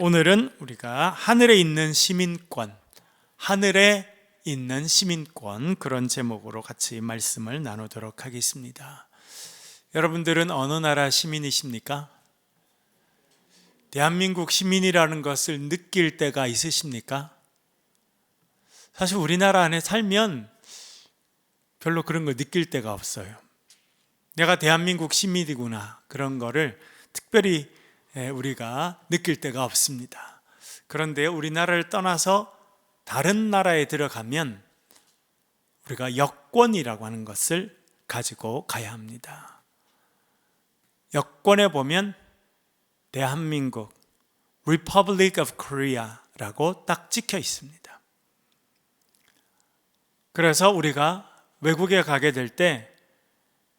오늘은 우리가 하늘에 있는 시민권, 하늘에 있는 시민권, 그런 제목으로 같이 말씀을 나누도록 하겠습니다. 여러분들은 어느 나라 시민이십니까? 대한민국 시민이라는 것을 느낄 때가 있으십니까? 사실 우리나라 안에 살면 별로 그런 걸 느낄 때가 없어요. 내가 대한민국 시민이구나, 그런 거를 특별히 우리가 느낄 때가 없습니다. 그런데 우리나라를 떠나서 다른 나라에 들어가면 우리가 여권이라고 하는 것을 가지고 가야 합니다. 여권에 보면 대한민국 Republic of Korea라고 딱 찍혀 있습니다. 그래서 우리가 외국에 가게 될 때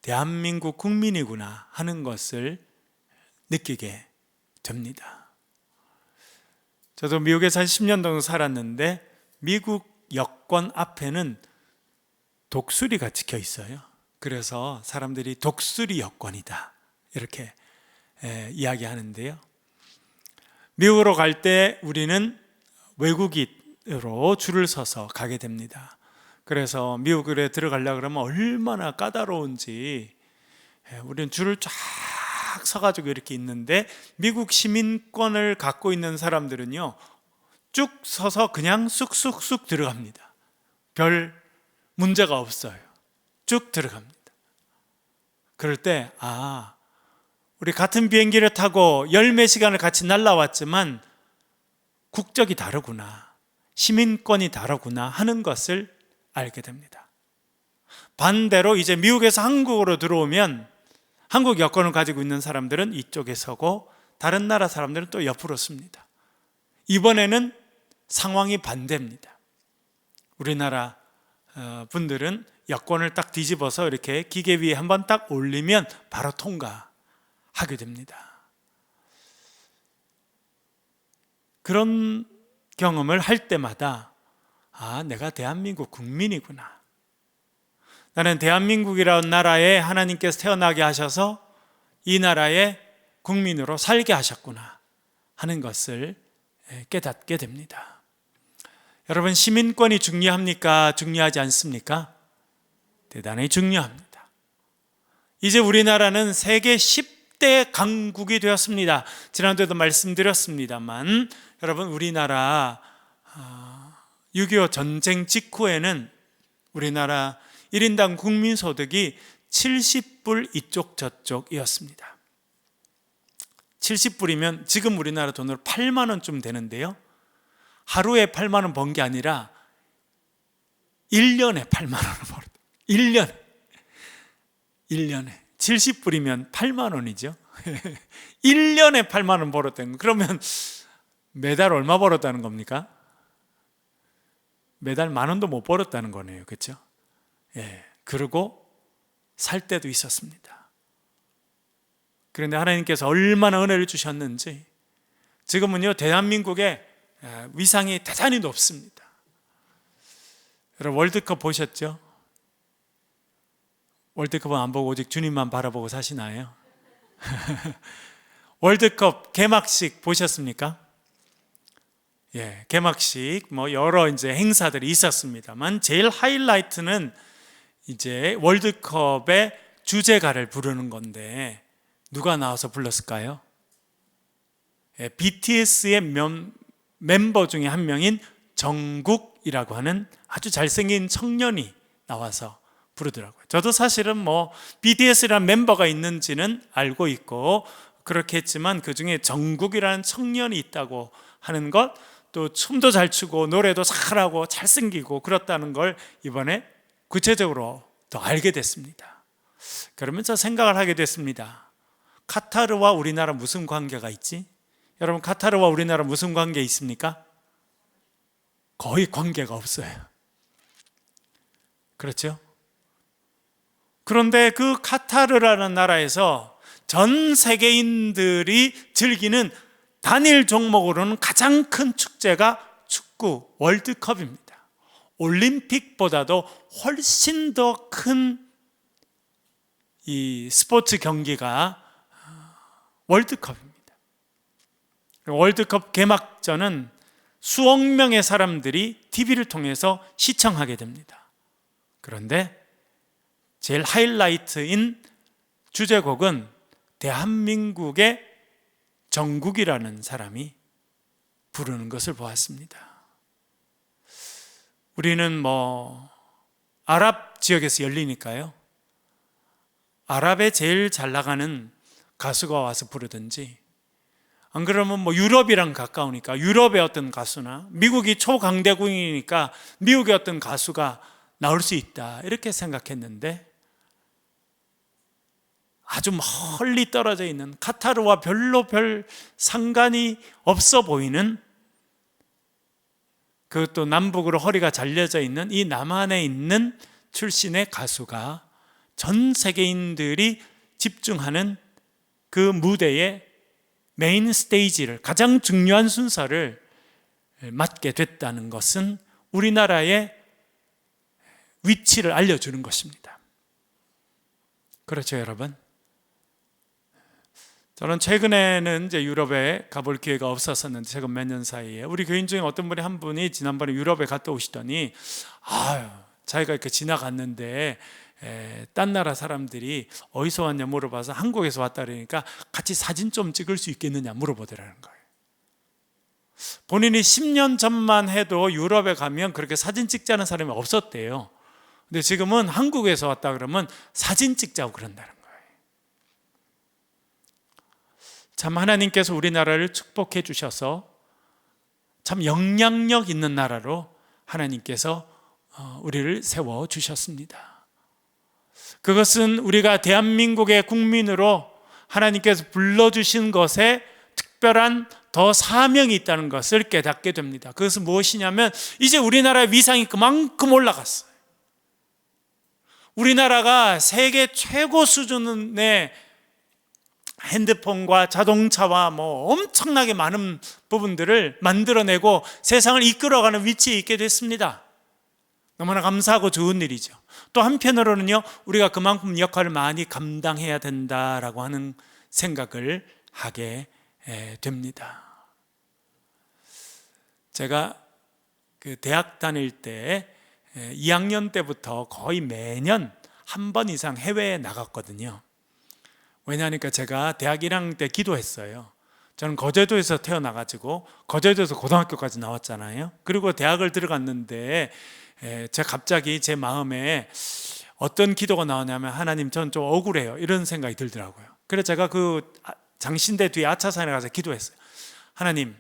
대한민국 국민이구나 하는 것을 느끼게 됩니다. 저도 미국에서 한 10년 정도 살았는데 미국 여권 앞에는 독수리가 찍혀 있어요. 그래서 사람들이 독수리 여권이다 이렇게 이야기하는데요. 미국으로 갈 때 우리는 외국인으로 줄을 서서 가게 됩니다. 그래서 미국에 들어가려고 그러면 얼마나 까다로운지 우리는 줄을 쫙 서가지고 이렇게 있는데 미국 시민권을 갖고 있는 사람들은요 쭉 서서 그냥 쑥쑥쑥 들어갑니다. 별 문제가 없어요. 쭉 들어갑니다. 그럴 때 우리 같은 비행기를 타고 열 몇 시간을 같이 날아왔지만 국적이 다르구나, 시민권이 다르구나 하는 것을 알게 됩니다. 반대로 이제 미국에서 한국으로 들어오면 한국 여권을 가지고 있는 사람들은 이쪽에 서고 다른 나라 사람들은 또 옆으로 씁니다. 이번에는 상황이 반대입니다. 우리나라 분들은 여권을 딱 뒤집어서 이렇게 기계 위에 한번 딱 올리면 바로 통과하게 됩니다. 그런 경험을 할 때마다 내가 대한민국 국민이구나, 나는 대한민국이라는 나라에 하나님께서 태어나게 하셔서 이 나라의 국민으로 살게 하셨구나 하는 것을 깨닫게 됩니다. 여러분, 시민권이 중요합니까? 중요하지 않습니까? 대단히 중요합니다. 이제 우리나라는 세계 10대 강국이 되었습니다. 지난주에도 말씀드렸습니다만 여러분, 우리나라 6.25 전쟁 직후에는 우리나라 1인당 국민소득이 70불 이쪽 저쪽이었습니다. 70불이면 지금 우리나라 돈으로 8만 원쯤 되는데요, 하루에 8만 원 번 게 아니라 1년에 8만 원을 벌었어요. 1년에 70불이면 8만 원이죠. 1년에 8만 원 벌었다는 거. 그러면 매달 얼마 벌었다는 겁니까? 매달 만 원도 못 벌었다는 거네요. 그렇죠? 그러고 살 때도 있었습니다. 그런데 하나님께서 얼마나 은혜를 주셨는지 지금은요 대한민국의 위상이 대단히 높습니다. 여러분, 월드컵 보셨죠? 월드컵은 안 보고 오직 주님만 바라보고 사시나요? 월드컵 개막식 보셨습니까? 개막식 여러 이제 행사들이 있었습니다만 제일 하이라이트는 이제 월드컵의 주제가를 부르는 건데 누가 나와서 불렀을까요? BTS의 멤버 중에 한 명인 정국이라고 하는 아주 잘생긴 청년이 나와서 부르더라고요. 저도 사실은 BTS라는 멤버가 있는지는 알고 있고 그렇게 했지만 그 중에 정국이라는 청년이 있다고 하는 것, 또 춤도 잘 추고 노래도 잘하고 잘생기고 그렇다는 걸 이번에 구체적으로 더 알게 됐습니다. 그러면서 생각을 하게 됐습니다. 카타르와 우리나라 무슨 관계가 있지? 여러분, 카타르와 우리나라 무슨 관계 있습니까? 거의 관계가 없어요. 그렇죠? 그런데 그 카타르라는 나라에서 전 세계인들이 즐기는 단일 종목으로는 가장 큰 축제가 축구 월드컵입니다. 올림픽보다도 훨씬 더 큰 이 스포츠 경기가 월드컵입니다. 월드컵 개막전은 수억 명의 사람들이 TV를 통해서 시청하게 됩니다. 그런데 제일 하이라이트인 주제곡은 대한민국의 정국이라는 사람이 부르는 것을 보았습니다. 우리는 아랍 지역에서 열리니까요, 아랍에 제일 잘 나가는 가수가 와서 부르든지, 안 그러면 유럽이랑 가까우니까 유럽의 어떤 가수나, 미국이 초강대국이니까 미국의 어떤 가수가 나올 수 있다, 이렇게 생각했는데 아주 멀리 떨어져 있는, 카타르와 별로 별 상관이 없어 보이는, 그것도 남북으로 허리가 잘려져 있는 이 남한에 있는 출신의 가수가 전 세계인들이 집중하는 그 무대의 메인 스테이지를, 가장 중요한 순서를 맡게 됐다는 것은 우리나라의 위치를 알려주는 것입니다. 그렇죠, 여러분? 저는 최근에는 이제 유럽에 가볼 기회가 없었었는데, 최근 몇 년 사이에 우리 교인 중에 어떤 분이 한 분이 지난번에 유럽에 갔다 오시더니 자기가 이렇게 지나갔는데 딴 나라 사람들이 어디서 왔냐 물어봐서 한국에서 왔다 그러니까 같이 사진 좀 찍을 수 있겠느냐 물어보더라는 거예요. 본인이 10년 전만 해도 유럽에 가면 그렇게 사진 찍자는 사람이 없었대요. 근데 지금은 한국에서 왔다 그러면 사진 찍자고 그런다는 거예요. 참 하나님께서 우리나라를 축복해 주셔서 참 영향력 있는 나라로 하나님께서 우리를 세워 주셨습니다. 그것은 우리가 대한민국의 국민으로 하나님께서 불러주신 것에 특별한 더 사명이 있다는 것을 깨닫게 됩니다. 그것은 무엇이냐면, 이제 우리나라의 위상이 그만큼 올라갔어요. 우리나라가 세계 최고 수준의 핸드폰과 자동차와 엄청나게 많은 부분들을 만들어내고 세상을 이끌어가는 위치에 있게 됐습니다. 너무나 감사하고 좋은 일이죠. 또 한편으로는요, 우리가 그만큼 역할을 많이 감당해야 된다라고 하는 생각을 하게 됩니다. 제가 그 대학 다닐 때 2학년 때부터 거의 매년 한 번 이상 해외에 나갔거든요. 왜냐하니까 제가 대학 1학년 때 기도했어요. 저는 거제도에서 태어나가지고 거제도에서 고등학교까지 나왔잖아요. 그리고 대학을 들어갔는데 제가 갑자기 제 마음에 어떤 기도가 나오냐면, 하나님, 저는 좀 억울해요, 이런 생각이 들더라고요. 그래서 제가 그 장신대 뒤에 아차산에 가서 기도했어요. 하나님,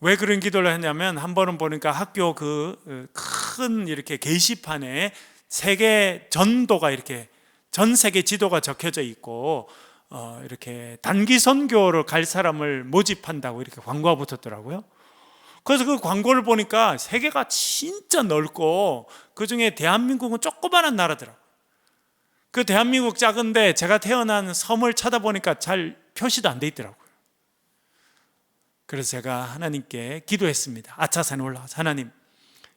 왜 그런 기도를 했냐면, 한 번은 보니까 학교 그 큰 이렇게 게시판에 세계 전도가 이렇게 전 세계 지도가 적혀져 있고 이렇게 단기 선교를 갈 사람을 모집한다고 이렇게 광고가 붙었더라고요. 그래서 그 광고를 보니까 세계가 진짜 넓고 그중에 대한민국은 조그마한 나라더라고요. 그 대한민국 작은데 제가 태어난 섬을 찾아보니까 잘 표시도 안 돼 있더라고요. 그래서 제가 하나님께 기도했습니다. 아차산에 올라가서, 하나님,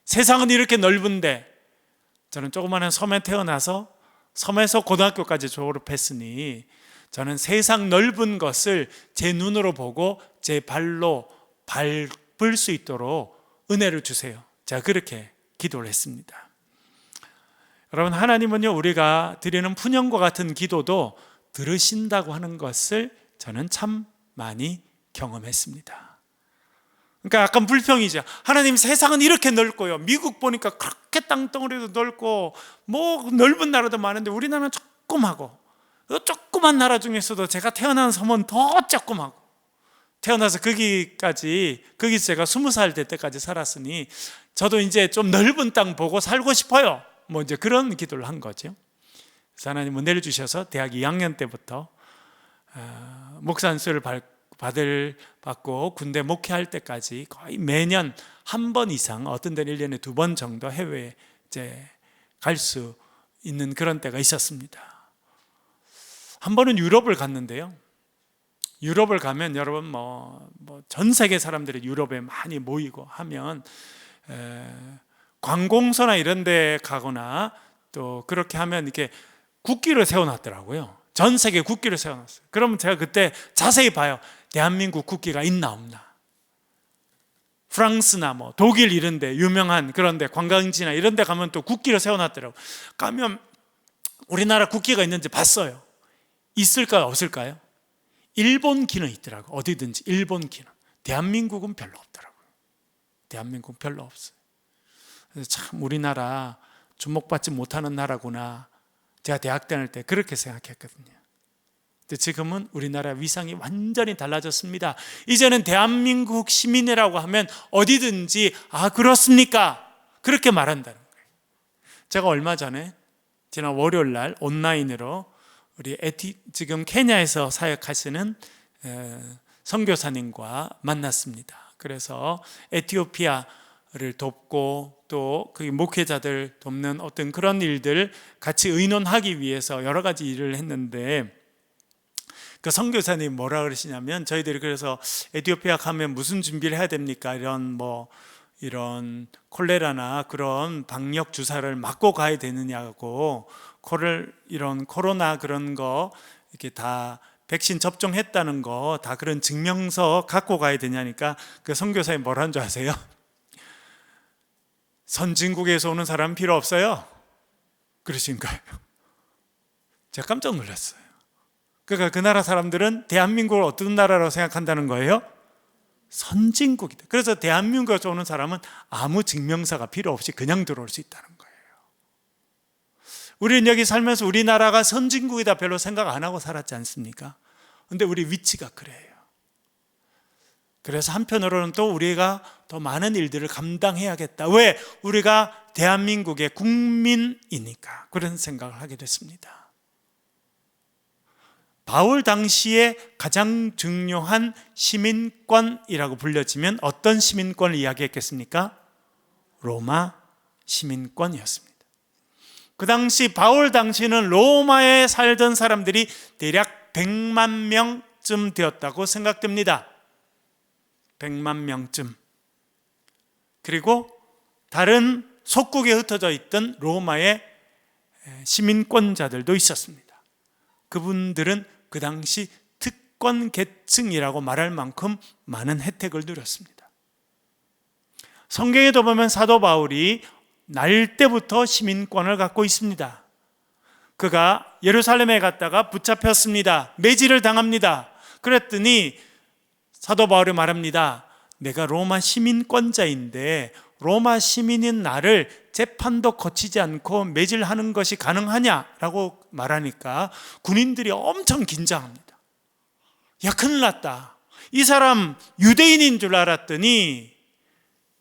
세상은 이렇게 넓은데 저는 조그마한 섬에 태어나서 섬에서 고등학교까지 졸업했으니 저는 세상 넓은 것을 제 눈으로 보고 제 발로 밟을 수 있도록 은혜를 주세요. 제가 그렇게 기도를 했습니다. 여러분, 하나님은요, 우리가 드리는 푸념과 같은 기도도 들으신다고 하는 것을 저는 참 많이 경험했습니다. 그러니까 약간 불평이죠. 하나님, 세상은 이렇게 넓고요, 미국 보니까 그렇게 땅덩어리도 넓고 넓은 나라도 많은데 우리나라는 조그마고, 조그만 나라 중에서도 제가 태어난 섬은 더 조그마고, 태어나서 거기서 제가 20살 될 때까지 살았으니 저도 이제 좀 넓은 땅 보고 살고 싶어요, 이제 그런 기도를 한 거죠. 그래서 하나님 은혜를 주셔서 대학 2학년 때부터 목사 안수를 받고 군대 목회할 때까지 거의 매년 한 번 이상, 어떤 데는 1년에 2번 정도 해외에 이제 갈 수 있는 그런 때가 있었습니다. 한 번은 유럽을 갔는데요, 유럽을 가면 여러분 전 세계 사람들이 유럽에 많이 모이고 하면 관공서나 이런 데 가거나 또 그렇게 하면 이렇게 국기를 세워놨더라고요. 전 세계 국기를 세워놨어요. 그러면 제가 그때 자세히 봐요. 대한민국 국기가 있나 없나? 프랑스나 뭐 독일 이런 데 유명한 그런 데 관광지나 이런 데 가면 또 국기를 세워놨더라고요. 가면 우리나라 국기가 있는지 봤어요. 있을까요? 없을까요? 일본기는 있더라고요. 어디든지 일본기는. 대한민국은 별로 없더라고요. 대한민국은 별로 없어요. 그래서 참 우리나라 주목받지 못하는 나라구나. 제가 대학 다닐 때 그렇게 생각했거든요. 근데 지금은 우리나라 위상이 완전히 달라졌습니다. 이제는 대한민국 시민이라고 하면 어디든지 아 그렇습니까? 그렇게 말한다는 거예요. 제가 얼마 전에 지난 월요일 날 온라인으로 우리 지금 케냐에서 사역하시는 선교사님과 만났습니다. 그래서 에티오피아를 돕고 또 그 목회자들 돕는 어떤 그런 일들 같이 의논하기 위해서 여러 가지 일을 했는데 그 선교사님 뭐라 그러시냐면 저희들이 그래서 에티오피아 가면 무슨 준비를 해야 됩니까? 이런 콜레라나 그런 방역 주사를 맞고 가야 되느냐고 이런 코로나 그런 거 이렇게 다 백신 접종했다는 거 다 그런 증명서 갖고 가야 되냐니까 그 선교사님 뭐라는 줄 아세요? 선진국에서 오는 사람 필요 없어요. 그러신 거예요. 제가 깜짝 놀랐어요. 그러니까 그 나라 사람들은 대한민국을 어떤 나라라고 생각한다는 거예요? 선진국이다. 그래서 대한민국에서 오는 사람은 아무 증명서가 필요 없이 그냥 들어올 수 있다는 거예요. 우리는 여기 살면서 우리나라가 선진국이다 별로 생각 안 하고 살았지 않습니까? 그런데 우리 위치가 그래요. 그래서 한편으로는 또 우리가 더 많은 일들을 감당해야겠다. 왜? 우리가 대한민국의 국민이니까 그런 생각을 하게 됐습니다. 바울 당시에 가장 중요한 시민권이라고 불려지면 어떤 시민권을 이야기했겠습니까? 로마 시민권이었습니다. 그 당시 바울 당시는 로마에 살던 사람들이 대략 100만 명쯤 되었다고 생각됩니다. 100만 명쯤. 그리고 다른 속국에 흩어져 있던 로마의 시민권자들도 있었습니다. 그분들은 그 당시 특권 계층이라고 말할 만큼 많은 혜택을 누렸습니다. 성경에도 보면 사도 바울이 날 때부터 시민권을 갖고 있습니다. 그가 예루살렘에 갔다가 붙잡혔습니다. 매질을 당합니다. 그랬더니 사도 바울이 말합니다. 내가 로마 시민권자인데 로마 시민인 나를 재판도 거치지 않고 매질하는 것이 가능하냐라고 말하니까 군인들이 엄청 긴장합니다. 야, 큰일 났다. 이 사람 유대인인 줄 알았더니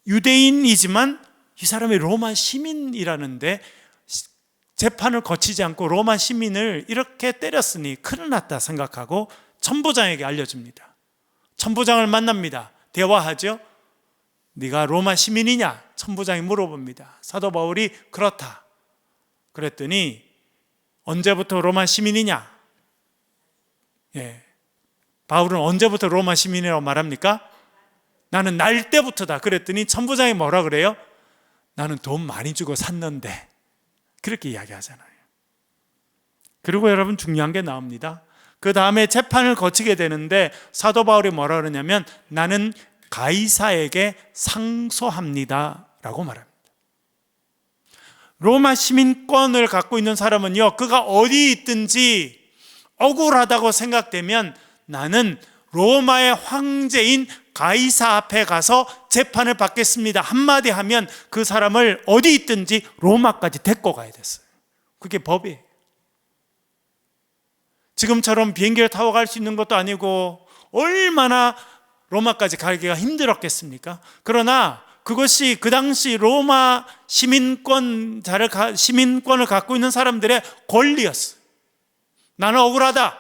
유대인이지만 이 사람이 로마 시민이라는데 재판을 거치지 않고 로마 시민을 이렇게 때렸으니 큰일 났다 생각하고 천부장에게 알려줍니다. 천부장을 만납니다. 대화하죠. 네가 로마 시민이냐? 천부장이 물어봅니다. 사도 바울이 그렇다. 그랬더니 언제부터 로마 시민이냐? 바울은 언제부터 로마 시민이라고 말합니까? 나는 날 때부터다. 그랬더니 천부장이 뭐라 그래요? 나는 돈 많이 주고 샀는데. 그렇게 이야기하잖아요. 그리고 여러분 중요한 게 나옵니다. 그 다음에 재판을 거치게 되는데 사도 바울이 뭐라 그러냐면 나는 가이사에게 상소합니다 라고 말합니다. 로마 시민권을 갖고 있는 사람은요, 그가 어디 있든지 억울하다고 생각되면 나는 로마의 황제인 가이사 앞에 가서 재판을 받겠습니다. 한마디 하면 그 사람을 어디 있든지 로마까지 데리고 가야 됐어요. 그게 법이에요. 지금처럼 비행기를 타고 갈 수 있는 것도 아니고 얼마나 로마까지 가기가 힘들었겠습니까? 그러나 그것이 그 당시 로마 시민권을 갖고 있는 사람들의 권리였어요. 나는 억울하다.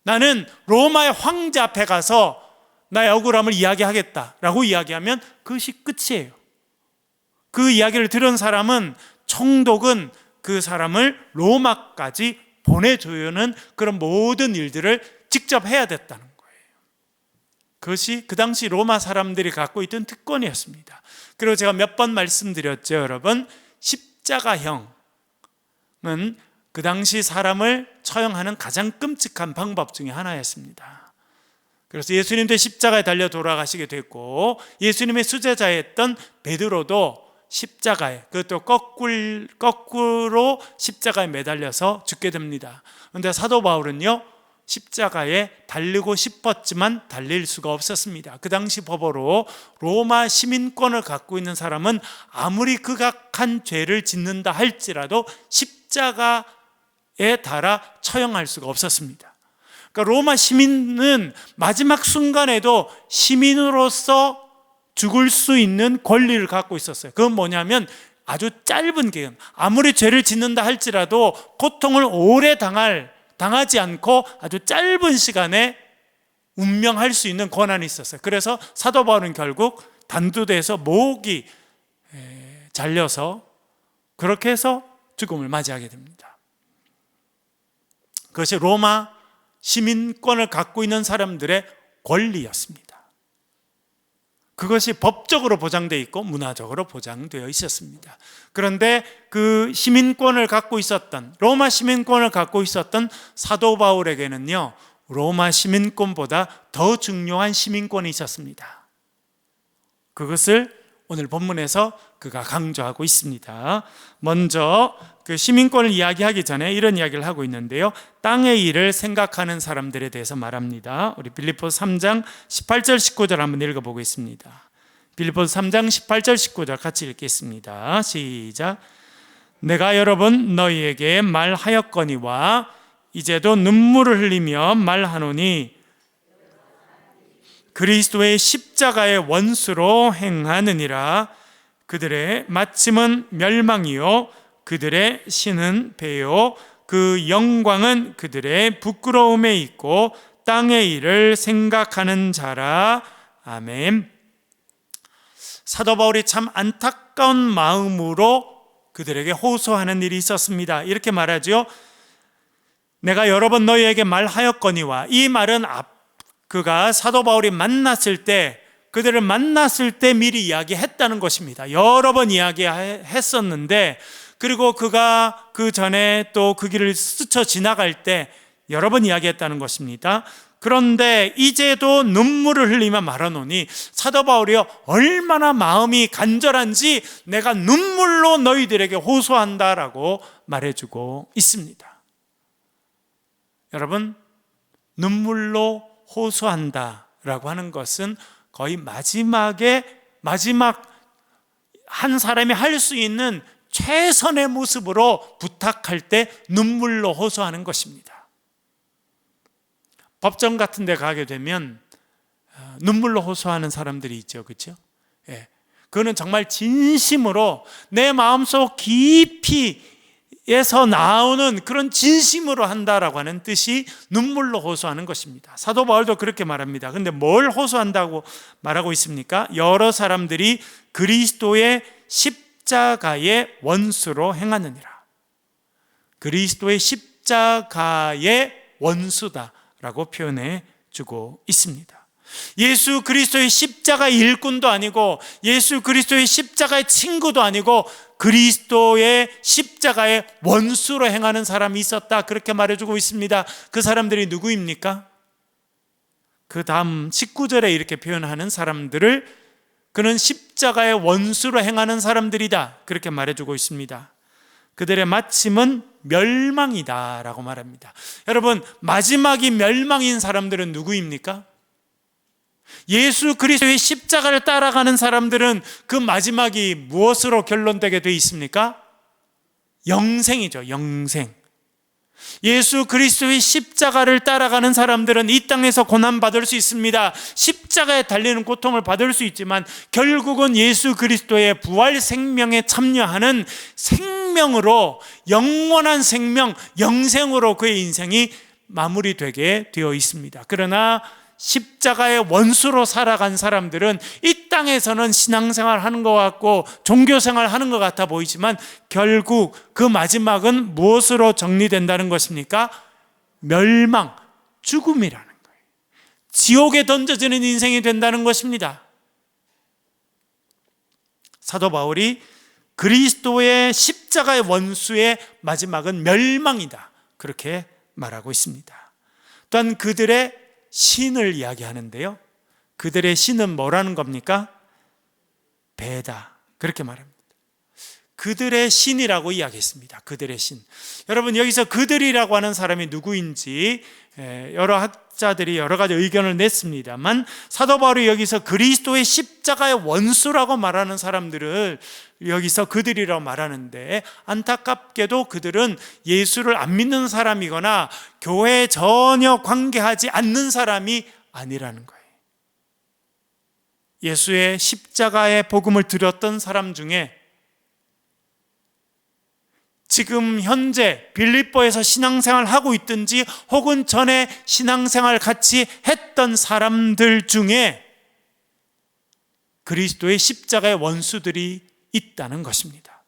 나는 로마의 황제 앞에 가서 나의 억울함을 이야기하겠다라고 이야기하면 그것이 끝이에요. 그 이야기를 들은 사람은 총독은 그 사람을 로마까지 보내줘야는 그런 모든 일들을 직접 해야 됐다는 거예요. 그것이 그 당시 로마 사람들이 갖고 있던 특권이었습니다. 그리고 제가 몇 번 말씀드렸죠, 여러분. 십자가형은 그 당시 사람을 처형하는 가장 끔찍한 방법 중에 하나였습니다. 그래서 예수님도 십자가에 달려 돌아가시게 됐고, 예수님의 수제자였던 베드로도 십자가에, 그것도 거꾸로 십자가에 매달려서 죽게 됩니다. 그런데 사도 바울은요, 십자가에 달리고 싶었지만 달릴 수가 없었습니다. 그 당시 법으로 로마 시민권을 갖고 있는 사람은 아무리 극악한 죄를 짓는다 할지라도 십자가에 달아 처형할 수가 없었습니다. 그러니까 로마 시민은 마지막 순간에도 시민으로서 죽을 수 있는 권리를 갖고 있었어요. 그건 뭐냐면 아주 짧은 기간, 아무리 죄를 짓는다 할지라도 고통을 오래 당하지 않고 아주 짧은 시간에 운명할 수 있는 권한이 있었어요. 그래서 사도 바울은 결국 단두대에서 목이 잘려서 그렇게 해서 죽음을 맞이하게 됩니다. 그것이 로마 시민권을 갖고 있는 사람들의 권리였습니다. 그것이 법적으로 보장되어 있고 문화적으로 보장되어 있었습니다. 그런데 그 시민권을 갖고 있었던, 로마 시민권을 갖고 있었던 사도 바울에게는요, 로마 시민권보다 더 중요한 시민권이 있었습니다. 그것을 오늘 본문에서 그가 강조하고 있습니다. 먼저 그 시민권을 이야기하기 전에 이런 이야기를 하고 있는데요, 땅의 일을 생각하는 사람들에 대해서 말합니다. 우리 빌립보서 3장 18절 19절 한번 읽어보겠습니다. 빌립보서 3장 18절 19절 같이 읽겠습니다. 시작. 내가 여러 번 너희에게 말하였거니와 이제도 눈물을 흘리며 말하노니 그리스도의 십자가의 원수로 행하느니라. 그들의 마침은 멸망이요 그들의 신은 배요 그 영광은 그들의 부끄러움에 있고 땅의 일을 생각하는 자라. 아멘. 사도 바울이 참 안타까운 마음으로 그들에게 호소하는 일이 있었습니다. 이렇게 말하죠. 내가 여러 번 너희에게 말하였거니와, 이 말은 그가 사도 바울이 만났을 때, 그들을 만났을 때 미리 이야기했다는 것입니다. 여러 번 이야기했었는데, 그리고 그가 그 전에 또 그 길을 스쳐 지나갈 때 여러 번 이야기했다는 것입니다. 그런데 이제도 눈물을 흘리며 말하노니, 사도 바울이요, 얼마나 마음이 간절한지 내가 눈물로 너희들에게 호소한다라고 말해주고 있습니다. 여러분, 눈물로 호소한다라고 하는 것은 거의 마지막 한 사람이 할 수 있는 최선의 모습으로 부탁할 때 눈물로 호소하는 것입니다. 법정 같은 데 가게 되면 눈물로 호소하는 사람들이 있죠. 그렇죠? 예. 그거는 정말 진심으로 내 마음속 깊이에서 나오는 그런 진심으로 한다라고 하는 뜻이 눈물로 호소하는 것입니다. 사도 바울도 그렇게 말합니다. 그런데 뭘 호소한다고 말하고 있습니까? 여러 사람들이 그리스도의 십자가의 원수로 행하느니라. 그리스도의 십자가의 원수다라고 표현해 주고 있습니다. 예수 그리스도의 십자가의 일꾼도 아니고 예수 그리스도의 십자가의 친구도 아니고 그리스도의 십자가의 원수로 행하는 사람이 있었다, 그렇게 말해주고 있습니다. 그 사람들이 누구입니까? 그 다음 19절에 이렇게 표현하는 사람들을 그는 십자가의 원수로 행하는 사람들이다, 그렇게 말해주고 있습니다. 그들의 마침은 멸망이다 라고 말합니다. 여러분, 마지막이 멸망인 사람들은 누구입니까? 예수 그리스도의 십자가를 따라가는 사람들은 그 마지막이 무엇으로 결론되게 되어 있습니까? 영생이죠. 영생. 예수 그리스도의 십자가를 따라가는 사람들은 이 땅에서 고난받을 수 있습니다. 십자가에 달리는 고통을 받을 수 있지만 결국은 예수 그리스도의 부활 생명에 참여하는 생명으로, 영원한 생명, 영생으로 그의 인생이 마무리되게 되어 있습니다. 그러나 십자가의 원수로 살아간 사람들은 이 땅에서는 신앙생활 하는 것 같고 종교생활 하는 것 같아 보이지만 결국 그 마지막은 무엇으로 정리된다는 것입니까? 멸망, 죽음이라는 거예요. 지옥에 던져지는 인생이 된다는 것입니다. 사도 바울이 그리스도의 십자가의 원수의 마지막은 멸망이다, 그렇게 말하고 있습니다. 또한 그들의 신을 이야기하는데요, 그들의 신은 뭐라는 겁니까? 배다, 그렇게 말합니다. 그들의 신이라고 이야기했습니다. 그들의 신. 여러분, 여기서 그들이라고 하는 사람이 누구인지 여러 학자들이 여러 가지 의견을 냈습니다만, 사도 바울이 여기서 그리스도의 십자가의 원수라고 말하는 사람들을 여기서 그들이라고 말하는데, 안타깝게도 그들은 예수를 안 믿는 사람이거나 교회에 전혀 관계하지 않는 사람이 아니라는 거예요. 예수의 십자가의 복음을 들었던 사람 중에 지금 현재 빌립보에서 신앙생활을 하고 있든지 혹은 전에 신앙생활을 같이 했던 사람들 중에 그리스도의 십자가의 원수들이 있다는 것입니다.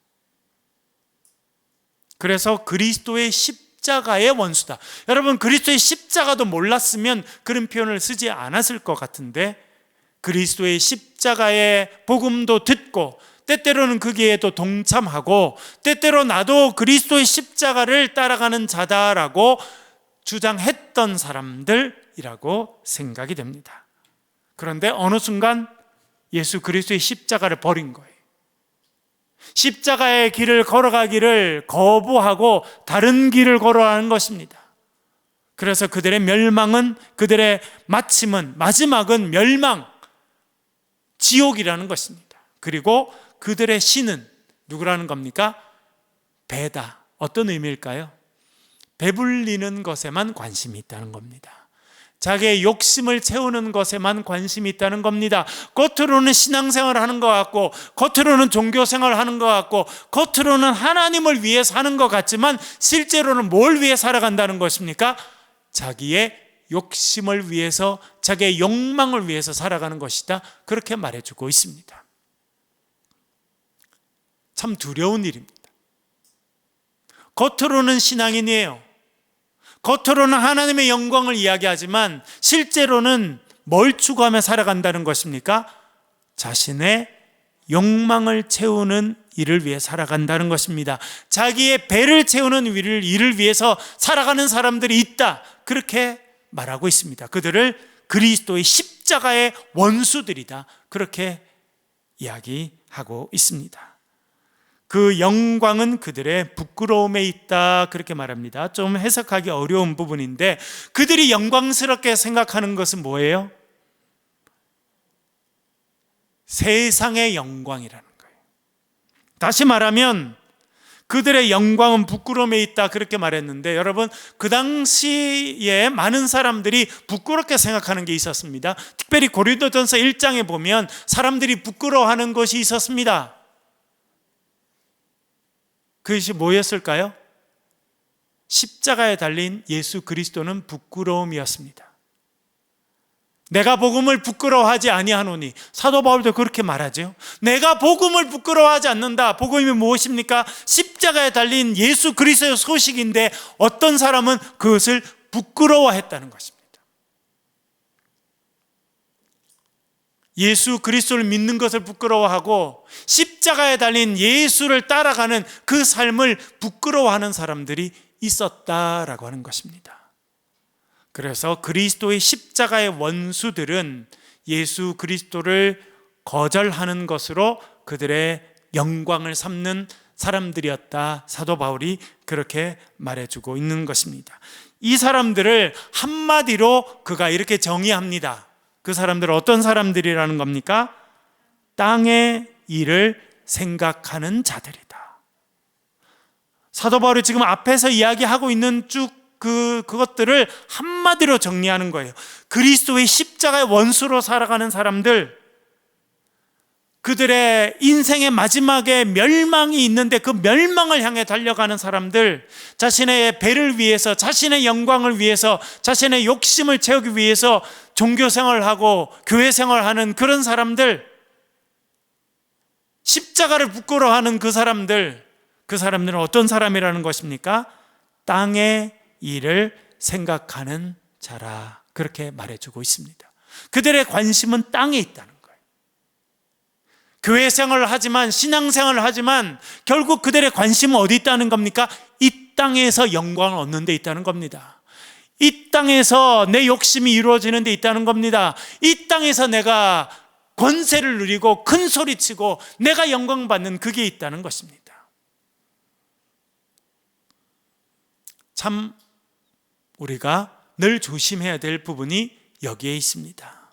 그래서 그리스도의 십자가의 원수다. 여러분, 그리스도의 십자가도 몰랐으면 그런 표현을 쓰지 않았을 것 같은데, 그리스도의 십자가의 복음도 듣고 때때로는 거기에 또 동참하고 때때로 나도 그리스도의 십자가를 따라가는 자다라고 주장했던 사람들이라고 생각이 됩니다. 그런데 어느 순간 예수 그리스도의 십자가를 버린 거예요. 십자가의 길을 걸어가기를 거부하고 다른 길을 걸어가는 것입니다. 그래서 그들의 멸망은, 그들의 마지막은 멸망, 지옥이라는 것입니다. 그리고 그들의 신은 누구라는 겁니까? 배다. 어떤 의미일까요? 배불리는 것에만 관심이 있다는 겁니다. 자기의 욕심을 채우는 것에만 관심이 있다는 겁니다. 겉으로는 신앙생활을 하는 것 같고, 겉으로는 종교생활을 하는 것 같고, 겉으로는 하나님을 위해 사는 것 같지만 실제로는 뭘 위해 살아간다는 것입니까? 자기의 욕심을 위해서, 자기의 욕망을 위해서 살아가는 것이다, 그렇게 말해주고 있습니다. 참 두려운 일입니다. 겉으로는 신앙인이에요. 겉으로는 하나님의 영광을 이야기하지만 실제로는 뭘 추구하며 살아간다는 것입니까? 자신의 욕망을 채우는 일을 위해 살아간다는 것입니다. 자기의 배를 채우는 일을 위해서 살아가는 사람들이 있다, 그렇게 말하고 있습니다. 그들을 그리스도의 십자가의 원수들이다, 그렇게 이야기하고 있습니다. 그 영광은 그들의 부끄러움에 있다, 그렇게 말합니다. 좀 해석하기 어려운 부분인데, 그들이 영광스럽게 생각하는 것은 뭐예요? 세상의 영광이라는 거예요. 다시 말하면 그들의 영광은 부끄러움에 있다, 그렇게 말했는데, 여러분, 그 당시에 많은 사람들이 부끄럽게 생각하는 게 있었습니다. 특별히 고린도전서 1장에 보면 사람들이 부끄러워하는 것이 있었습니다. 그것이 뭐였을까요? 십자가에 달린 예수 그리스도는 부끄러움이었습니다. 내가 복음을 부끄러워하지 아니하노니, 사도 바울도 그렇게 말하죠. 내가 복음을 부끄러워하지 않는다. 복음이 무엇입니까? 십자가에 달린 예수 그리스도의 소식인데 어떤 사람은 그것을 부끄러워했다는 것입니다. 예수 그리스도를 믿는 것을 부끄러워하고 십자가에 달린 예수를 따라가는 그 삶을 부끄러워하는 사람들이 있었다라고 하는 것입니다. 그래서 그리스도의 십자가의 원수들은 예수 그리스도를 거절하는 것으로 그들의 영광을 삼는 사람들이었다, 사도 바울이 그렇게 말해주고 있는 것입니다. 이 사람들을 한마디로 그가 이렇게 정의합니다. 그 사람들은 어떤 사람들이라는 겁니까? 땅의 일을 생각하는 자들이다. 사도 바울이 지금 앞에서 이야기하고 있는 쭉 그것들을 한마디로 정리하는 거예요. 그리스도의 십자가의 원수로 살아가는 사람들, 그들의 인생의 마지막에 멸망이 있는데 그 멸망을 향해 달려가는 사람들, 자신의 배를 위해서, 자신의 영광을 위해서, 자신의 욕심을 채우기 위해서 종교생활을 하고 교회생활을 하는 그런 사람들, 십자가를 부끄러워하는 그 사람들은 어떤 사람이라는 것입니까? 땅의 일을 생각하는 자라, 그렇게 말해주고 있습니다. 그들의 관심은 땅에 있다는 거예요. 교회 생활을 하지만, 신앙생활을 하지만 결국 그들의 관심은 어디 있다는 겁니까? 이 땅에서 영광을 얻는 데 있다는 겁니다. 이 땅에서 내 욕심이 이루어지는 데 있다는 겁니다. 이 땅에서 내가 권세를 누리고 큰 소리치고 내가 영광 받는 그게 있다는 것입니다. 참 우리가 늘 조심해야 될 부분이 여기에 있습니다.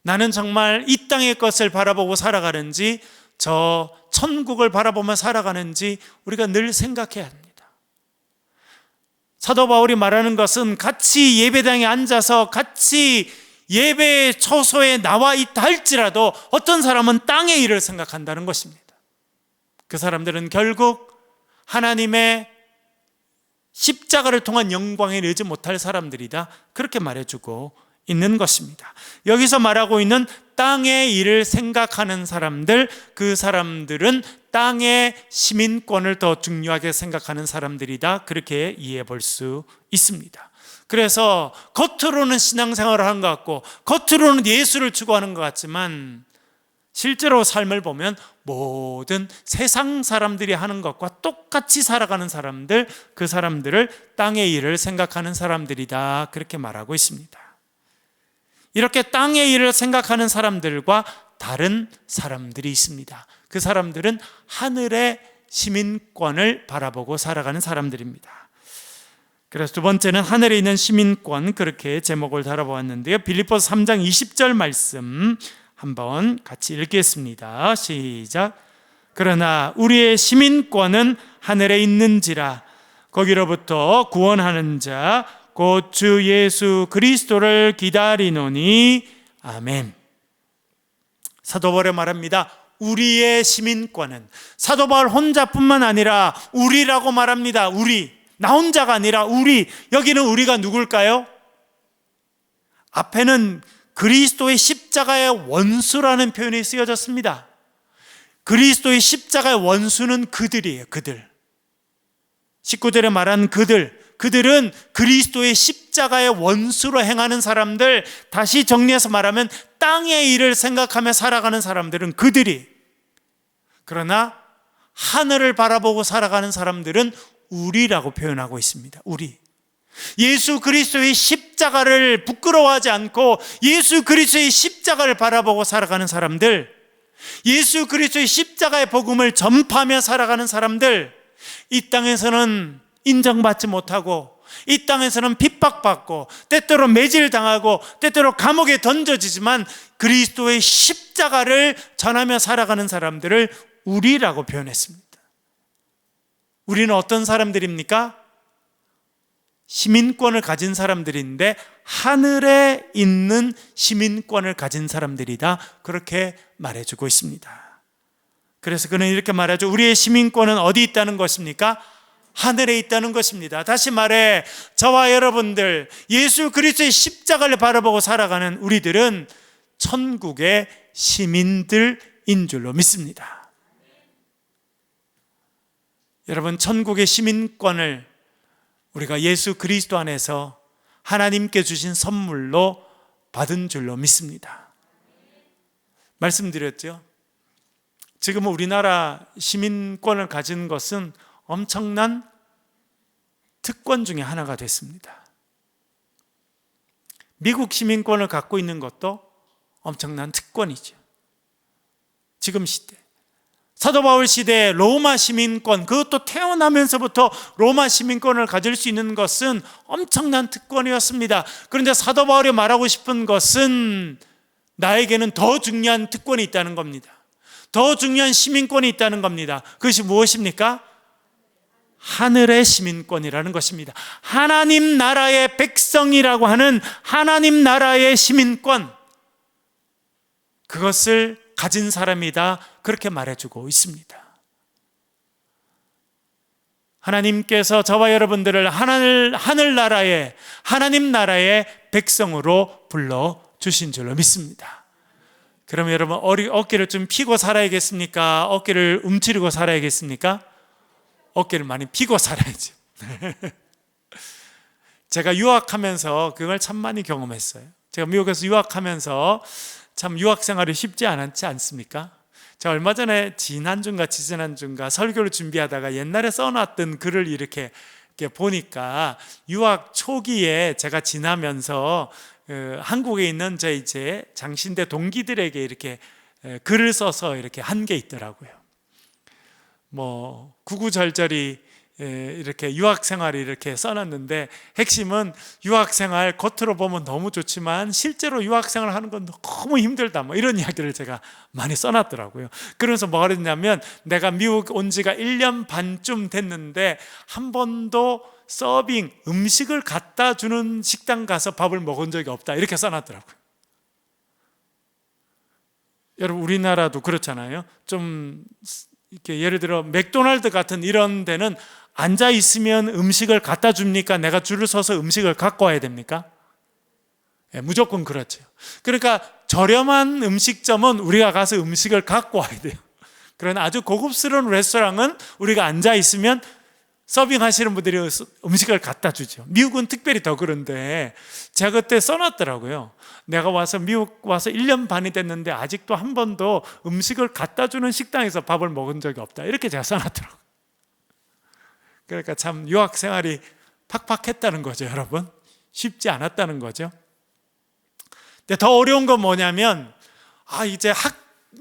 나는 정말 이 땅의 것을 바라보고 살아가는지 저 천국을 바라보며 살아가는지 우리가 늘 생각해야 합니다. 사도 바울이 말하는 것은 같이 예배당에 앉아서 같이 예배 초소에 나와 있다 할지라도 어떤 사람은 땅의 일을 생각한다는 것입니다. 그 사람들은 결국 하나님의 십자가를 통한 영광에 이르지 못할 사람들이다, 그렇게 말해주고 있는 것입니다. 여기서 말하고 있는 땅의 일을 생각하는 사람들, 그 사람들은 땅의 시민권을 더 중요하게 생각하는 사람들이다, 그렇게 이해해 볼 수 있습니다. 그래서 겉으로는 신앙생활을 하는 것 같고 겉으로는 예수를 추구하는 것 같지만 실제로 삶을 보면 모든 세상 사람들이 하는 것과 똑같이 살아가는 사람들, 그 사람들을 땅의 일을 생각하는 사람들이다, 그렇게 말하고 있습니다. 이렇게 땅의 일을 생각하는 사람들과 다른 사람들이 있습니다. 그 사람들은 하늘의 시민권을 바라보고 살아가는 사람들입니다. 그래서 두 번째는 하늘에 있는 시민권, 그렇게 제목을 달아보았는데요. 빌립보서 3장 20절 말씀 한번 같이 읽겠습니다. 시작. 그러나 우리의 시민권은 하늘에 있는지라 거기로부터 구원하는 자 곧 주 예수 그리스도를 기다리노니 아멘. 사도 바울이 말합니다. 우리의 시민권은, 사도 바울 혼자뿐만 아니라 우리라고 말합니다. 우리, 나 혼자가 아니라 우리. 여기는 우리가 누굴까요? 앞에는 그리스도의 십자가의 원수라는 표현이 쓰여졌습니다. 그리스도의 십자가의 원수는 그들이에요. 그들. 19절에 말한 그들은 그리스도의 십자가의 원수로 행하는 사람들, 다시 정리해서 말하면 땅의 일을 생각하며 살아가는 사람들은 그들이. 그러나 하늘을 바라보고 살아가는 사람들은 우리라고 표현하고 있습니다. 우리. 예수 그리스도의 십자가를 부끄러워하지 않고 예수 그리스도의 십자가를 바라보고 살아가는 사람들, 예수 그리스도의 십자가의 복음을 전파하며 살아가는 사람들, 이 땅에서는 인정받지 못하고 이 땅에서는 핍박받고 때때로 매질당하고 때때로 감옥에 던져지지만 그리스도의 십자가를 전하며 살아가는 사람들을 우리라고 표현했습니다. 우리는 어떤 사람들입니까? 시민권을 가진 사람들인데 하늘에 있는 시민권을 가진 사람들이다, 그렇게 말해주고 있습니다. 그래서 그는 이렇게 말하죠. 우리의 시민권은 어디 있다는 것입니까? 하늘에 있다는 것입니다. 다시 말해 저와 여러분들, 예수 그리스도의 십자가를 바라보고 살아가는 우리들은 천국의 시민들인 줄로 믿습니다. 여러분, 천국의 시민권을 우리가 예수 그리스도 안에서 하나님께 주신 선물로 받은 줄로 믿습니다. 말씀드렸죠. 지금 우리나라 시민권을 가진 것은 엄청난 특권 중에 하나가 됐습니다. 미국 시민권을 갖고 있는 것도 엄청난 특권이죠. 지금 시대, 사도 바울 시대에 로마 시민권, 그것도 태어나면서부터 로마 시민권을 가질 수 있는 것은 엄청난 특권이었습니다. 그런데 사도 바울이 말하고 싶은 것은 나에게는 더 중요한 특권이 있다는 겁니다. 더 중요한 시민권이 있다는 겁니다. 그것이 무엇입니까? 하늘의 시민권이라는 것입니다. 하나님 나라의 백성이라고 하는 하나님 나라의 시민권, 그것을 가진 사람이다, 그렇게 말해주고 있습니다. 하나님께서 저와 여러분들을 하늘나라의, 하나님 나라의 백성으로 불러주신 줄로 믿습니다. 그러면 여러분, 어깨를 좀 피고 살아야겠습니까? 어깨를 움츠리고 살아야겠습니까? 어깨를 많이 피고 살아야죠. 제가 유학하면서 그걸 참 많이 경험했어요. 제가 미국에서 유학하면서 참 유학 생활이 쉽지 않았지 않습니까? 제가 얼마 전에 지난주인가 설교를 준비하다가 옛날에 써놨던 글을 이렇게 보니까 유학 초기에 제가 지나면서 한국에 있는 저 이제 장신대 동기들에게 이렇게 글을 써서 이렇게 한 게 있더라고요. 뭐 구구절절히 이렇게 유학 생활을 이렇게 써놨는데, 핵심은 유학 생활 겉으로 보면 너무 좋지만 실제로 유학 생활 하는 건 너무 힘들다, 뭐 이런 이야기를 제가 많이 써놨더라고요. 그러면서 뭐가 그랬냐면, 내가 미국 온 지가 1년 반쯤 됐는데 한 번도 서빙 음식을 갖다 주는 식당 가서 밥을 먹은 적이 없다, 이렇게 써놨더라고요. 여러분, 우리나라도 그렇잖아요. 좀 이렇게 예를 들어 맥도날드 같은 이런 데는 앉아 있으면 음식을 갖다 줍니까? 내가 줄을 서서 음식을 갖고 와야 됩니까? 무조건 그렇죠. 그러니까 저렴한 음식점은 우리가 가서 음식을 갖고 와야 돼요. 그러나 아주 고급스러운 레스토랑은 우리가 앉아 있으면 서빙하시는 분들이 음식을 갖다 주죠. 미국은 특별히 더 그런데, 제가 그때 써놨더라고요. 내가 미국 와서 1년 반이 됐는데 아직도 한 번도 음식을 갖다 주는 식당에서 밥을 먹은 적이 없다, 이렇게 제가 써놨더라고요. 그러니까 참 유학 생활이 팍팍했다는 거죠, 여러분. 쉽지 않았다는 거죠. 근데 더 어려운 건 뭐냐면,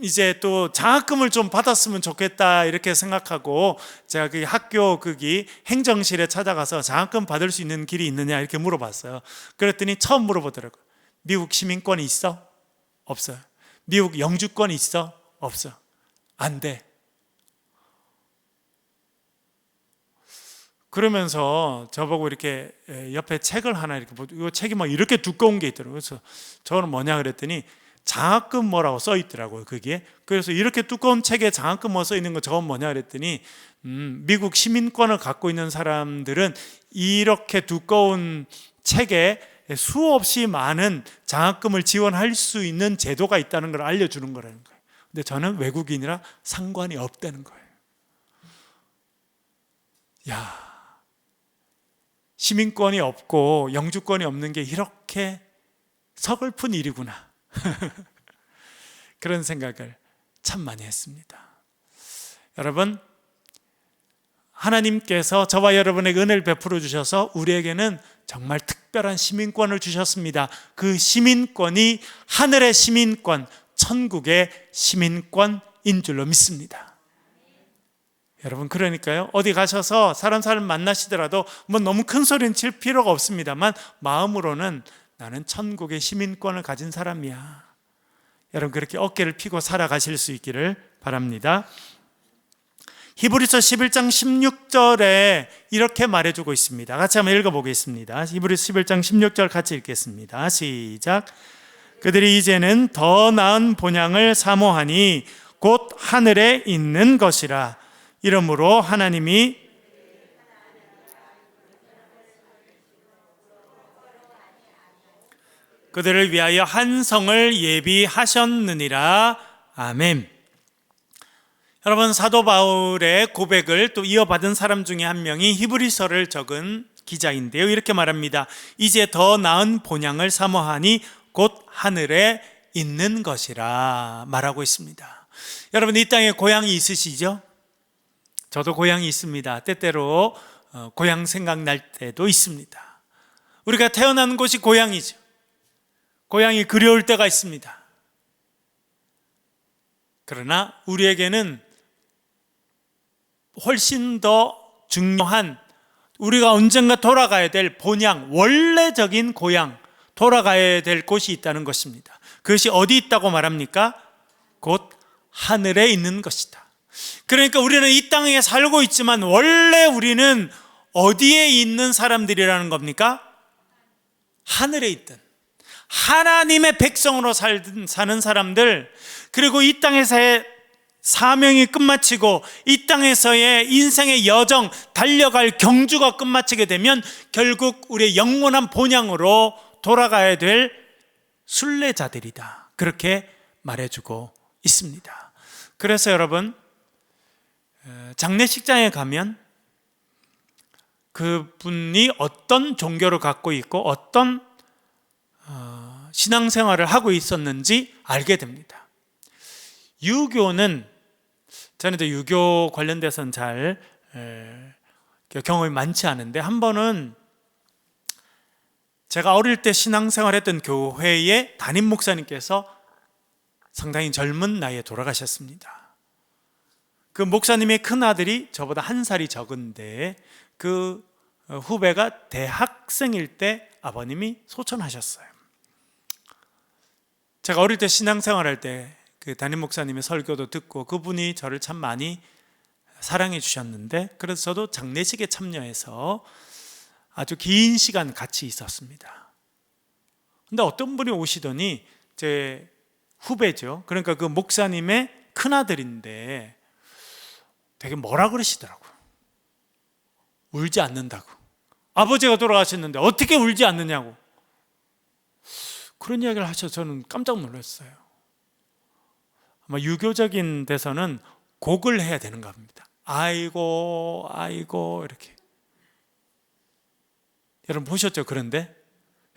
이제 또 장학금을 좀 받았으면 좋겠다, 이렇게 생각하고 제가 그 학교 행정실에 찾아가서 장학금 받을 수 있는 길이 있느냐 이렇게 물어봤어요. 그랬더니 처음 물어보더라고요. 미국 시민권이 있어? 없어요. 미국 영주권이 있어? 없어. 안 돼. 그러면서 저보고 이렇게 옆에 책을 하나 이렇게 이 책이 막 이렇게 두꺼운 게 있더라고요. 그래서 저는 뭐냐 그랬더니 장학금 뭐라고 써 있더라고요, 그게. 그래서 이렇게 두꺼운 책에 장학금 뭐 써 있는 거 저건 뭐냐 그랬더니 미국 시민권을 갖고 있는 사람들은 이렇게 두꺼운 책에 수없이 많은 장학금을 지원할 수 있는 제도가 있다는 걸 알려주는 거라는 거예요. 근데 저는 외국인이라 상관이 없다는 거예요. 야, 시민권이 없고 영주권이 없는 게 이렇게 서글픈 일이구나. 그런 생각을 참 많이 했습니다. 여러분, 하나님께서 저와 여러분에게 은혜를 베풀어 주셔서 우리에게는 정말 특별한 시민권을 주셨습니다. 그 시민권이 하늘의 시민권, 천국의 시민권인 줄로 믿습니다. 여러분, 그러니까요, 어디 가셔서 사람 만나시더라도 뭐 너무 큰 소리는 칠 필요가 없습니다만 마음으로는 나는 천국의 시민권을 가진 사람이야. 여러분, 그렇게 어깨를 펴고 살아가실 수 있기를 바랍니다. 히브리서 11장 16절에 이렇게 말해주고 있습니다. 같이 한번 읽어보겠습니다. 히브리서 11장 16절 같이 읽겠습니다. 시작. 그들이 이제는 더 나은 본향을 사모하니 곧 하늘에 있는 것이라. 이러므로 하나님이 그들을 위하여 한 성을 예비하셨느니라. 아멘. 여러분, 사도 바울의 고백을 또 이어받은 사람 중에 한 명이 히브리서를 적은 기자인데요, 이렇게 말합니다. 이제 더 나은 본향을 사모하니 곧 하늘에 있는 것이라 말하고 있습니다. 여러분, 이 땅에 고향이 있으시죠? 저도 고향이 있습니다. 때때로 고향 생각날 때도 있습니다. 우리가 태어난 곳이 고향이죠. 고향이 그리울 때가 있습니다. 그러나 우리에게는 훨씬 더 중요한, 우리가 언젠가 돌아가야 될 본향, 원래적인 고향, 돌아가야 될 곳이 있다는 것입니다. 그것이 어디 있다고 말합니까? 곧 하늘에 있는 것이다. 그러니까 우리는 이 땅에 살고 있지만 원래 우리는 어디에 있는 사람들이라는 겁니까? 하늘에 있던 하나님의 백성으로 사는 사람들, 그리고 이 땅에서의 사명이 끝마치고 이 땅에서의 인생의 여정, 달려갈 경주가 끝마치게 되면 결국 우리의 영원한 본향으로 돌아가야 될 순례자들이다, 그렇게 말해주고 있습니다. 그래서 여러분, 장례식장에 가면 그분이 어떤 종교를 갖고 있고 어떤 신앙생활을 하고 있었는지 알게 됩니다. 유교는, 저는 유교 관련돼서는 잘 경험이 많지 않은데, 한 번은 제가 어릴 때 신앙생활했던 교회의 담임 목사님께서 상당히 젊은 나이에 돌아가셨습니다. 그 목사님의 큰아들이 저보다 한 살이 적은데, 그 후배가 대학생일 때 아버님이 소천하셨어요. 제가 어릴 때 신앙생활할 때 그 담임 목사님의 설교도 듣고 그분이 저를 참 많이 사랑해 주셨는데, 그래서 저도 장례식에 참여해서 아주 긴 시간 같이 있었습니다. 근데 어떤 분이 오시더니, 제 후배죠, 그러니까 그 목사님의 큰아들인데 되게 뭐라 그러시더라고요. 울지 않는다고. 아버지가 돌아가셨는데 어떻게 울지 않느냐고 그런 이야기를 하셔서 저는 깜짝 놀랐어요. 아마 유교적인 데서는 곡을 해야 되는가 봅니다. 아이고 아이고 이렇게. 여러분 보셨죠? 그런데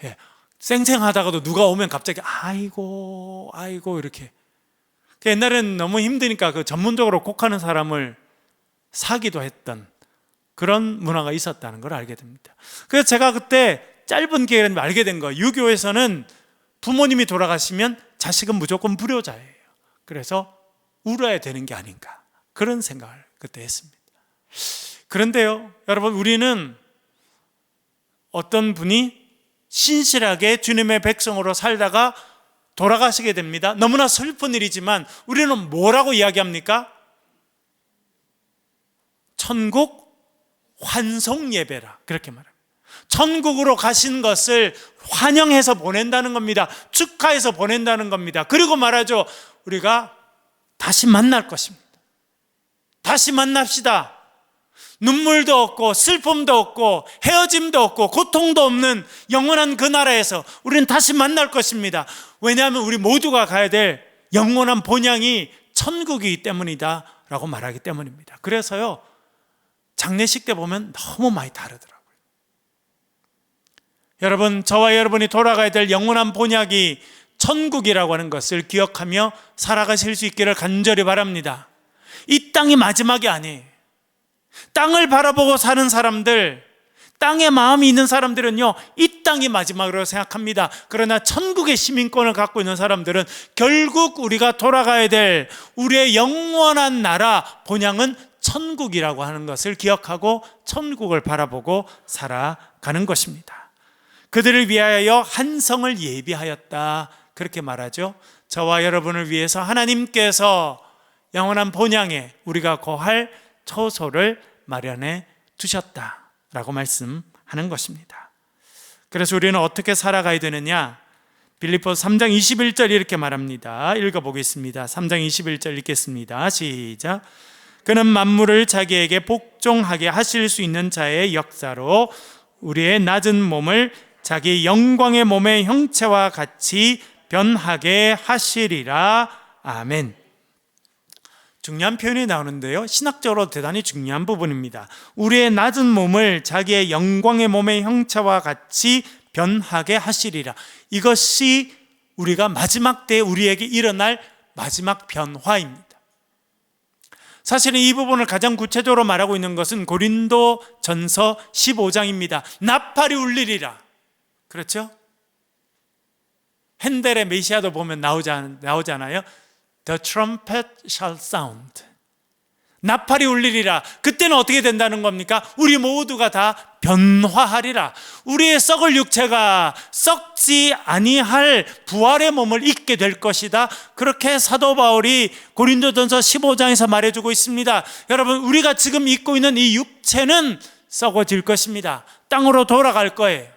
예, 쌩쌩하다가도 누가 오면 갑자기 아이고 아이고 이렇게. 옛날에는 너무 힘드니까 그 전문적으로 곡하는 사람을 사기도 했던 그런 문화가 있었다는 걸 알게 됩니다. 그래서 제가 그때 짧은 기회에 알게 된 거예요. 유교에서는 부모님이 돌아가시면 자식은 무조건 불효자예요. 그래서 울어야 되는 게 아닌가, 그런 생각을 그때 했습니다. 그런데요, 여러분, 우리는 어떤 분이 신실하게 주님의 백성으로 살다가 돌아가시게 됩니다. 너무나 슬픈 일이지만 우리는 뭐라고 이야기합니까? 천국 환송 예배라, 그렇게 말합니다. 천국으로 가신 것을 환영해서 보낸다는 겁니다. 축하해서 보낸다는 겁니다. 그리고 말하죠, 우리가 다시 만날 것입니다. 다시 만납시다. 눈물도 없고 슬픔도 없고 헤어짐도 없고 고통도 없는 영원한 그 나라에서 우리는 다시 만날 것입니다. 왜냐하면 우리 모두가 가야 될 영원한 본향이 천국이기 때문이다 라고 말하기 때문입니다. 그래서요, 장례식 때 보면 너무 많이 다르더라고요. 여러분, 저와 여러분이 돌아가야 될 영원한 본향이 천국이라고 하는 것을 기억하며 살아가실 수 있기를 간절히 바랍니다. 이 땅이 마지막이 아니에요. 땅을 바라보고 사는 사람들, 땅에 마음이 있는 사람들은요, 이 땅이 마지막으로 생각합니다. 그러나 천국의 시민권을 갖고 있는 사람들은 결국 우리가 돌아가야 될 우리의 영원한 나라 본향은 천국이라고 하는 것을 기억하고 천국을 바라보고 살아가는 것입니다. 그들을 위하여 한 성을 예비하였다, 그렇게 말하죠. 저와 여러분을 위해서 하나님께서 영원한 본향에 우리가 거할 처소를 마련해 두셨다라고 말씀하는 것입니다. 그래서 우리는 어떻게 살아가야 되느냐? 빌립보서 3장 21절 이렇게 말합니다. 읽어보겠습니다. 3장 21절 읽겠습니다. 시작. 그는 만물을 자기에게 복종하게 하실 수 있는 자의 역사로 우리의 낮은 몸을 자기 영광의 몸의 형체와 같이 변하게 하시리라. 아멘. 중요한 표현이 나오는데요, 신학적으로 대단히 중요한 부분입니다. 우리의 낮은 몸을 자기의 영광의 몸의 형체와 같이 변하게 하시리라. 이것이 우리가 마지막 때에 우리에게 일어날 마지막 변화입니다. 사실은 이 부분을 가장 구체적으로 말하고 있는 것은 고린도전서 15장입니다. 나팔이 울리리라. 그렇죠? 핸델의 메시아도 보면 나오잖아요. The trumpet shall sound. 나팔이 울리리라. 그때는 어떻게 된다는 겁니까? 우리 모두가 다 변화하리라. 우리의 썩을 육체가 썩지 아니할 부활의 몸을 입게 될 것이다. 그렇게 사도 바울이 고린도전서 15장에서 말해주고 있습니다. 여러분, 우리가 지금 입고 있는 이 육체는 썩어질 것입니다. 땅으로 돌아갈 거예요.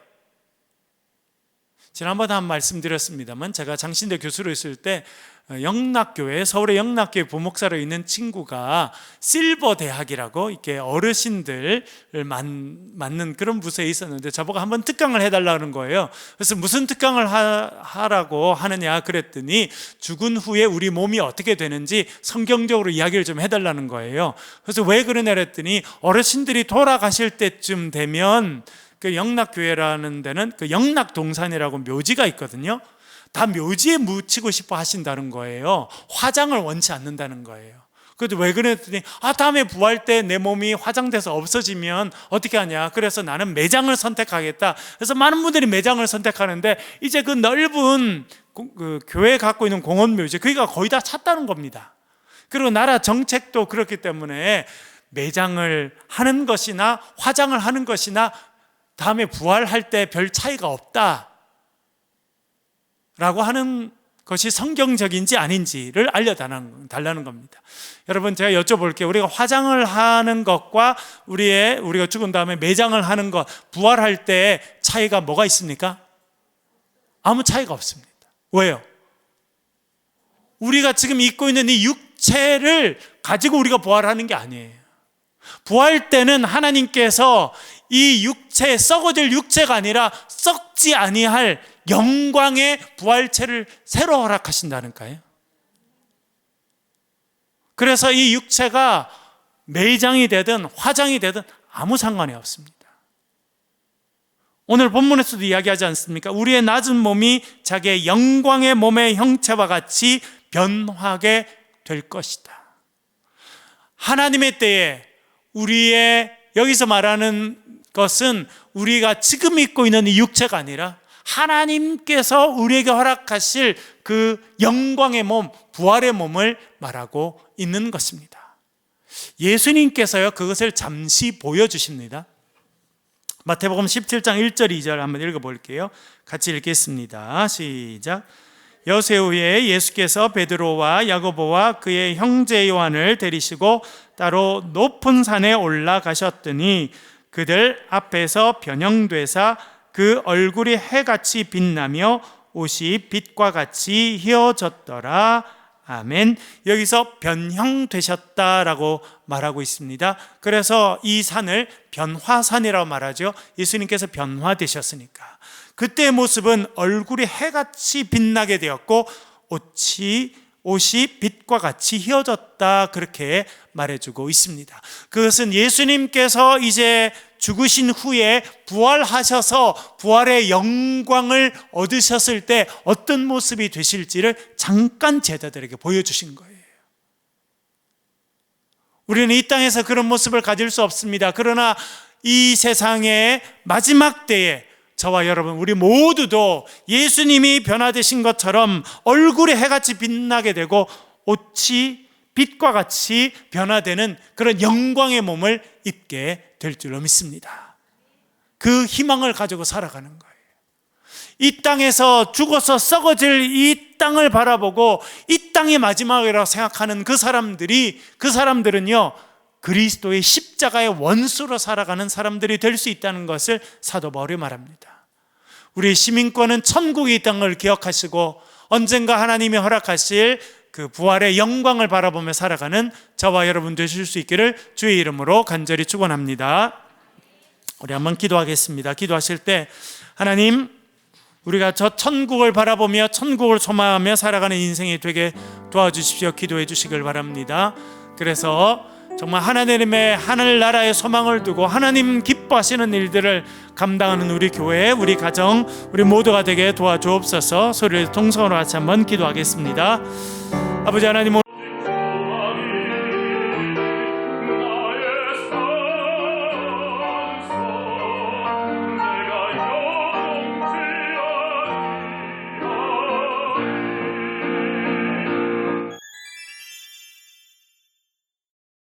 지난번에 한 말씀드렸습니다만, 제가 장신대 교수로 있을 때 영락교회, 서울의 영락교회 부목사로 있는 친구가 실버 대학이라고 이렇게 어르신들을 맡는 그런 부서에 있었는데, 저보고 한번 특강을 해달라는 거예요. 그래서 무슨 특강을 하라고 하느냐 그랬더니 죽은 후에 우리 몸이 어떻게 되는지 성경적으로 이야기를 좀 해달라는 거예요. 그래서 왜 그러냐 그랬더니, 어르신들이 돌아가실 때쯤 되면 그 영락교회라는 데는 그 영락동산이라고 묘지가 있거든요. 다 묘지에 묻히고 싶어 하신다는 거예요. 화장을 원치 않는다는 거예요. 그래도 왜 그랬더니 다음에 부활 때 내 몸이 화장돼서 없어지면 어떻게 하냐, 그래서 나는 매장을 선택하겠다. 그래서 많은 분들이 매장을 선택하는데 이제 그 넓은 그 교회 갖고 있는 공원묘지 거기가 거의 다 찼다는 겁니다. 그리고 나라 정책도 그렇기 때문에 매장을 하는 것이나 화장을 하는 것이나 다음에 부활할 때 별 차이가 없다 라고 하는 것이 성경적인지 아닌지를 알려달라는 겁니다. 여러분, 제가 여쭤볼게요. 우리가 화장을 하는 것과 우리가 죽은 다음에 매장을 하는 것, 부활할 때 차이가 뭐가 있습니까? 아무 차이가 없습니다. 왜요? 우리가 지금 입고 있는 이 육체를 가지고 우리가 부활하는 게 아니에요. 부활 때는 하나님께서 이 육체, 썩어질 육체가 아니라 썩지 아니할 영광의 부활체를 새로 허락하신다니까요. 그래서 이 육체가 매장이 되든 화장이 되든 아무 상관이 없습니다. 오늘 본문에서도 이야기하지 않습니까? 우리의 낮은 몸이 자기의 영광의 몸의 형체와 같이 변화하게 될 것이다. 하나님의 때에 우리의, 여기서 말하는 것은 우리가 지금 입고 있는 이 육체가 아니라 하나님께서 우리에게 허락하실 그 영광의 몸, 부활의 몸을 말하고 있는 것입니다. 예수님께서요, 그것을 잠시 보여주십니다. 마태복음 17장 1절 2절 한번 읽어볼게요. 같이 읽겠습니다. 시작. 여세 후에 예수께서 베드로와 야고보와 그의 형제 요한을 데리시고 따로 높은 산에 올라가셨더니 그들 앞에서 변형되사 그 얼굴이 해같이 빛나며 옷이 빛과 같이 휘어졌더라. 아멘. 여기서 변형되셨다라고 말하고 있습니다. 그래서 이 산을 변화산이라고 말하죠. 예수님께서 변화되셨으니까. 그때의 모습은 얼굴이 해같이 빛나게 되었고 옷이 빛과 같이 휘어졌다, 그렇게 말해주고 있습니다. 그것은 예수님께서 이제 죽으신 후에 부활하셔서 부활의 영광을 얻으셨을 때 어떤 모습이 되실지를 잠깐 제자들에게 보여주신 거예요. 우리는 이 땅에서 그런 모습을 가질 수 없습니다. 그러나 이 세상의 마지막 때에 저와 여러분, 우리 모두도 예수님이 변화되신 것처럼 얼굴이 해같이 빛나게 되고 옷이 빛과 같이 변화되는 그런 영광의 몸을 입게 될 줄로 믿습니다. 그 희망을 가지고 살아가는 거예요. 이 땅에서 죽어서 썩어질 이 땅을 바라보고 이 땅이 마지막이라고 생각하는 그 사람들은요, 그리스도의 십자가의 원수로 살아가는 사람들이 될 수 있다는 것을 사도 바울이 말합니다. 우리의 시민권은 천국에 있다는 걸 기억하시고 언젠가 하나님이 허락하실 그 부활의 영광을 바라보며 살아가는 저와 여러분 되실 수 있기를 주의 이름으로 간절히 축원합니다. 우리 한번 기도하겠습니다. 기도하실 때 하나님, 우리가 저 천국을 바라보며 천국을 소망하며 살아가는 인생이 되게 도와주십시오. 기도해 주시길 바랍니다. 그래서 정말 하나님의 하늘나라의 소망을 두고 하나님 기뻐하시는 일들을 감당하는 우리 교회, 우리 가정, 우리 모두가 되게 도와주옵소서. 소리를 통성으로 같이 한번 기도하겠습니다. 아버지 하나님,